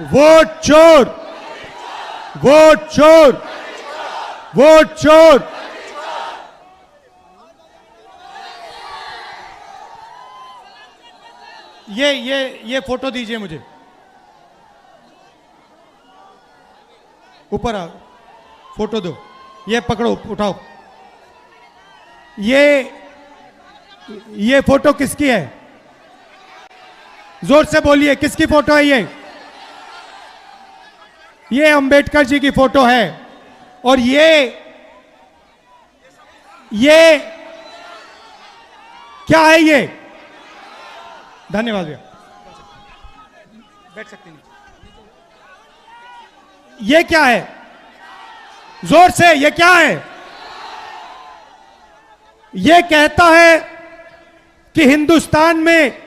Vote चोर, vote चोर, vote चोर। ये फोटो दीजिए मुझे, ऊपर आओ, फोटो दो, ये पकड़ो, उठाओ। ये फोटो किसकी है? जोर से बोलिए, किसकी फोटो है ये अंबेडकर जी की फोटो है। और ये क्या है ये? धन्यवाद भैया, बैठ सकते हैं। ये क्या है? जोर से, ये क्या है? ये कहता है कि हिंदुस्तान में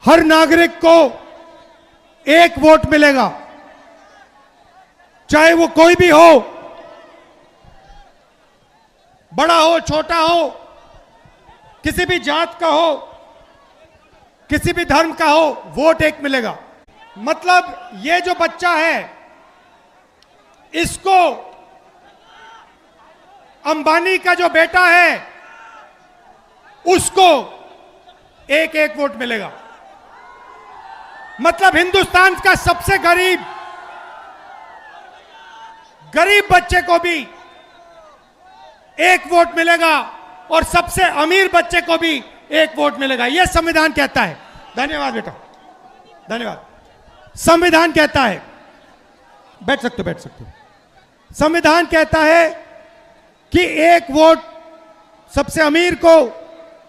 हर नागरिक को एक वोट मिलेगा, चाहे वो कोई भी हो, बड़ा हो छोटा हो, किसी भी जात का हो, किसी भी धर्म का हो, वोट एक मिलेगा। मतलब ये जो बच्चा है, इसको अंबानी का जो बेटा है, उसको एक एक वोट मिलेगा। मतलब हिंदुस्तान का सबसे गरीब बच्चे को भी एक वोट मिलेगा और सबसे अमीर बच्चे को भी एक वोट मिलेगा। यह संविधान कहता है। धन्यवाद बेटा, धन्यवाद। संविधान कहता है, बैठ सकते हो, बैठ सकते हो। संविधान कहता है कि एक वोट सबसे अमीर को,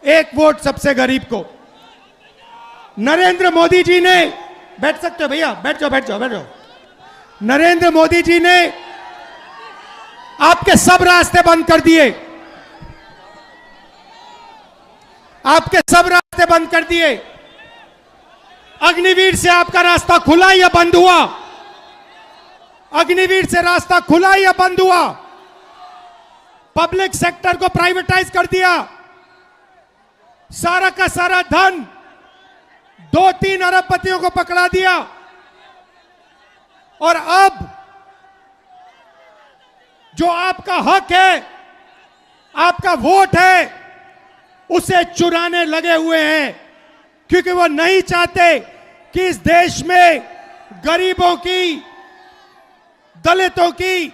एक वोट सबसे गरीब को। नरेंद्र मोदी जी ने, बैठ सकते हो भैया, बैठ जाओ, बैठ जाओ, बैठ जाओ। नरेंद्र मोदी जी ने आपके सब रास्ते बंद कर दिए, आपके सब रास्ते बंद कर दिए। अग्निवीर से आपका रास्ता खुला या बंद हुआ? अग्निवीर से रास्ता खुला या बंद हुआ? पब्लिक सेक्टर को प्राइवेटाइज कर दिया, सारा का सारा धन 2-3 अरबपतियों को पकड़ा दिया। और अब जो आपका हक है, आपका वोट है, उसे चुराने लगे हुए हैं, क्योंकि वो नहीं चाहते कि इस देश में गरीबों की, दलितों की,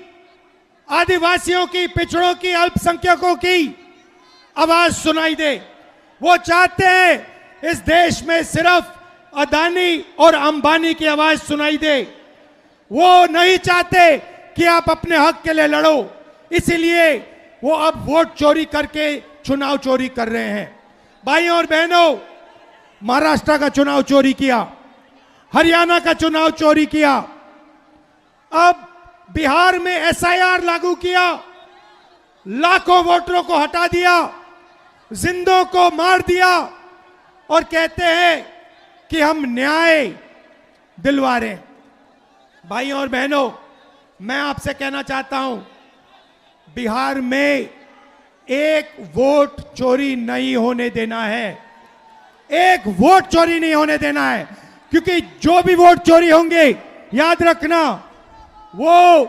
आदिवासियों की, पिछड़ों की, अल्पसंख्यकों की आवाज सुनाई दे। वो चाहते हैं इस देश में सिर्फ अदानी और अंबानी की आवाज सुनाई दे। वो नहीं चाहते कि आप अपने हक के लिए लड़ो, इसीलिए वो अब वोट चोरी करके चुनाव चोरी कर रहे हैं। भाइयों और बहनों, महाराष्ट्र का चुनाव चोरी किया, हरियाणा का चुनाव चोरी किया, अब बिहार में एसआईआर लागू किया, लाखों वोटरों को हटा दिया, जिंदों को मार दिया और कहते हैं कि हम न्याय दिलवा रहे हैं। भाइयों और बहनों, मैं आपसे कहना चाहता हूं, बिहार में एक वोट चोरी नहीं होने देना है, एक वोट चोरी नहीं होने देना है। क्योंकि जो भी वोट चोरी होंगे, याद रखना, वो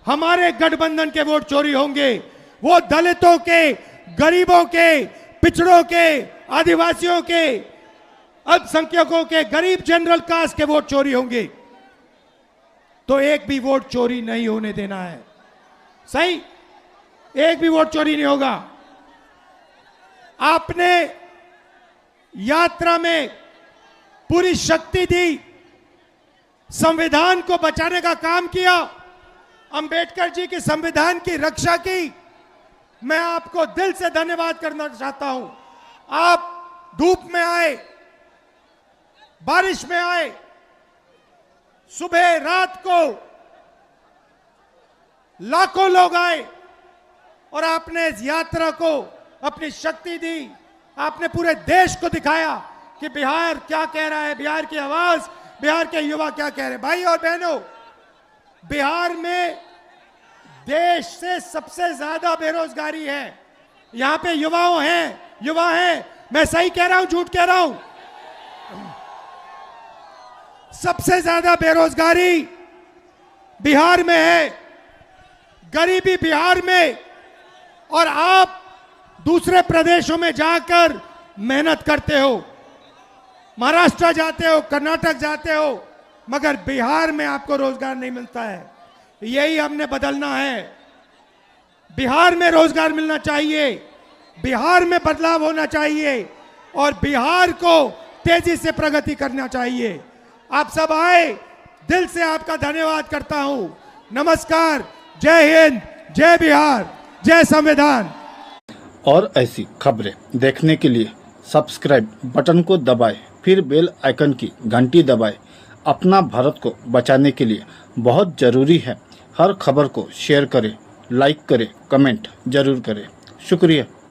हमारे गठबंधन के वोट चोरी होंगे। वो दलितों के, गरीबों के, पिछड़ों के, आदिवासियों के, अल्पसंख्यकों के, गरीब जनरल कास्ट के वोट चोरी होंगे। तो एक भी वोट चोरी नहीं होने देना है। सही, एक भी वोट चोरी नहीं होगा। आपने यात्रा में पूरी शक्ति दी, संविधान को बचाने का काम किया, अंबेडकर जी के संविधान की रक्षा की। मैं आपको दिल से धन्यवाद करना चाहता हूं। आप धूप में आए, बारिश में आए, सुबह रात को लाखों लोग आए और आपने इस यात्रा को अपनी शक्ति दी। आपने पूरे देश को दिखाया कि बिहार क्या कह रहा है, बिहार की आवाज, बिहार के युवा क्या कह रहे हैं। भाई और बहनों, बिहार में देश से सबसे ज्यादा बेरोजगारी है। यहां पे युवा हैं मैं सही कह रहा हूं, झूठ कह रहा हूं? सबसे ज्यादा बेरोजगारी बिहार में है, गरीबी बिहार में, और आप दूसरे प्रदेशों में जाकर मेहनत करते हो, महाराष्ट्र जाते हो, कर्नाटक जाते हो, मगर बिहार में आपको रोजगार नहीं मिलता है। यही हमने बदलना है। बिहार में रोजगार मिलना चाहिए, बिहार में बदलाव होना चाहिए और बिहार को तेजी से प्रगति करना चाहिए। आप सब आए, दिल से आपका धन्यवाद करता हूं। नमस्कार, जय हिंद, जय बिहार, जय संविधान। और ऐसी खबरें देखने के लिए सब्सक्राइब बटन को दबाएं, फिर बेल आइकन की घंटी दबाएं। अपना भारत को बचाने के लिए बहुत ज़रूरी है। हर खबर को शेयर करें, लाइक करें, कमेंट जरूर करें। शुक्रिया।